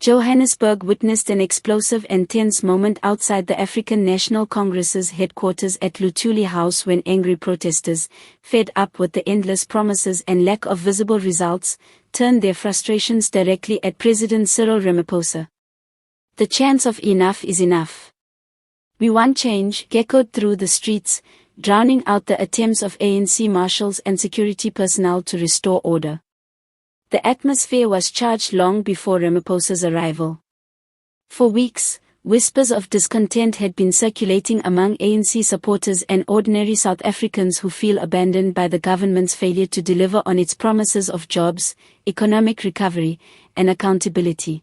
Johannesburg witnessed an explosive and tense moment outside the African National Congress's headquarters at Luthuli House when angry protesters, fed up with the endless promises and lack of visible results, turned their frustrations directly at President Cyril Ramaphosa. The chants of "Enough is enough. We want change" echoed through the streets, drowning out the attempts of ANC marshals and security personnel to restore order. The atmosphere was charged long before Ramaphosa's arrival. For weeks, whispers of discontent had been circulating among ANC supporters and ordinary South Africans who feel abandoned by the government's failure to deliver on its promises of jobs, economic recovery, and accountability.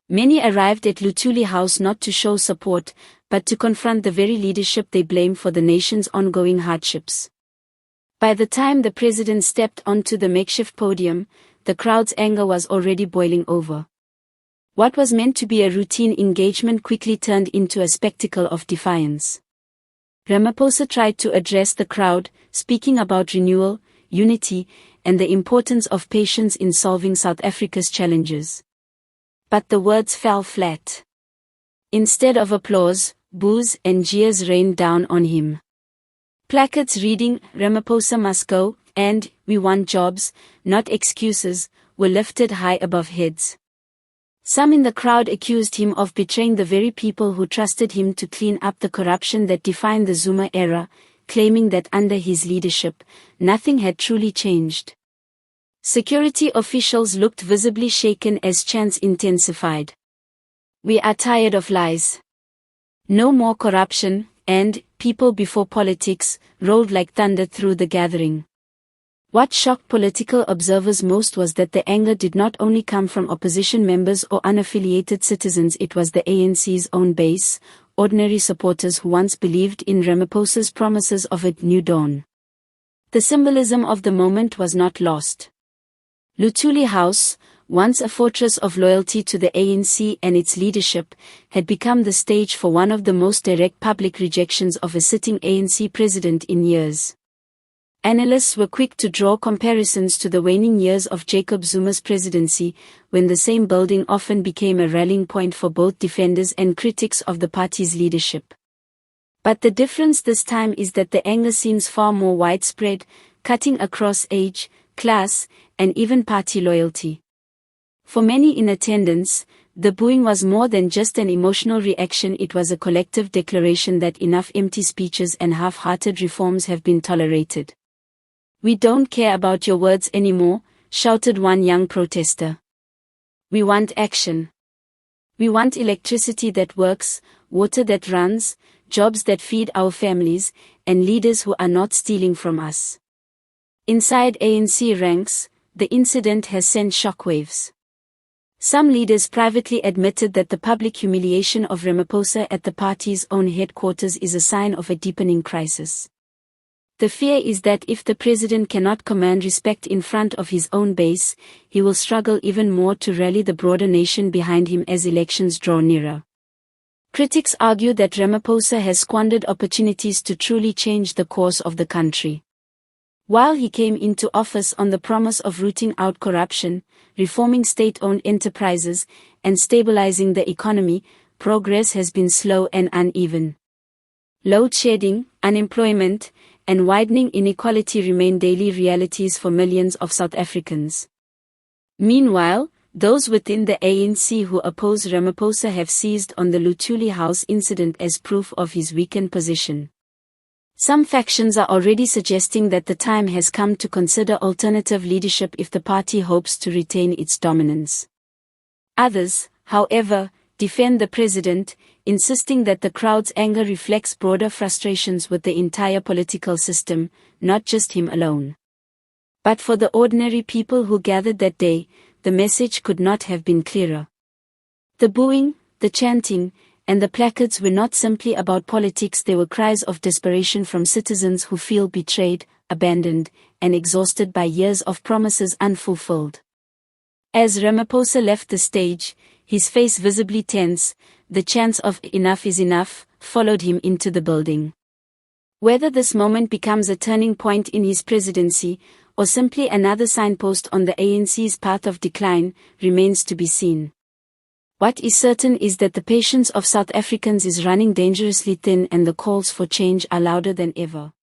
Many arrived at Luthuli House not to show support, but to confront the very leadership they blame for the nation's ongoing hardships. By the time the president stepped onto the makeshift podium, the crowd's anger was already boiling over. What was meant to be a routine engagement quickly turned into a spectacle of defiance. Ramaphosa tried to address the crowd, speaking about renewal, unity, and the importance of patience in solving South Africa's challenges. But the words fell flat. Instead of applause, boos and jeers rained down on him. Placards reading, "Ramaphosa must go," and "We want jobs, not excuses," were lifted high above heads. Some in the crowd accused him of betraying the very people who trusted him to clean up the corruption that defined the Zuma era, claiming that under his leadership, nothing had truly changed. Security officials looked visibly shaken as chants intensified. "We are tired of lies. No more corruption," and "People before politics," rolled like thunder through the gathering. What shocked political observers most was that the anger did not only come from opposition members or unaffiliated citizens, it was the ANC's own base, ordinary supporters who once believed in Ramaphosa's promises of a new dawn. The symbolism of the moment was not lost. Luthuli House, once a fortress of loyalty to the ANC and its leadership, had become the stage for one of the most direct public rejections of a sitting ANC president in years. Analysts were quick to draw comparisons to the waning years of Jacob Zuma's presidency, when the same building often became a rallying point for both defenders and critics of the party's leadership. But the difference this time is that the anger seems far more widespread, cutting across age, class, and even party loyalty. For many in attendance, the booing was more than just an emotional reaction, it was a collective declaration that enough empty speeches and half-hearted reforms have been tolerated. "We don't care about your words anymore," shouted one young protester. "We want action. We want electricity that works, water that runs, jobs that feed our families, and leaders who are not stealing from us." Inside ANC ranks, the incident has sent shockwaves. Some leaders privately admitted that the public humiliation of Ramaphosa at the party's own headquarters is a sign of a deepening crisis. The fear is that if the president cannot command respect in front of his own base, he will struggle even more to rally the broader nation behind him as elections draw nearer. Critics argue that Ramaphosa has squandered opportunities to truly change the course of the country. While he came into office on the promise of rooting out corruption, reforming state-owned enterprises, and stabilizing the economy, progress has been slow and uneven. Load shedding, unemployment, and widening inequality remain daily realities for millions of South Africans. Meanwhile, those within the ANC who oppose Ramaphosa have seized on the Luthuli House incident as proof of his weakened position. Some factions are already suggesting that the time has come to consider alternative leadership if the party hopes to retain its dominance. Others, however, defend the president, insisting that the crowd's anger reflects broader frustrations with the entire political system, not just him alone. But for the ordinary people who gathered that day, the message could not have been clearer. The booing, the chanting, and the placards were not simply about politics, they were cries of desperation from citizens who feel betrayed, abandoned, and exhausted by years of promises unfulfilled. As Ramaphosa left the stage, his face visibly tense, the chants of "Enough is enough" followed him into the building. Whether this moment becomes a turning point in his presidency, or simply another signpost on the ANC's path of decline, remains to be seen. What is certain is that the patience of South Africans is running dangerously thin and the calls for change are louder than ever.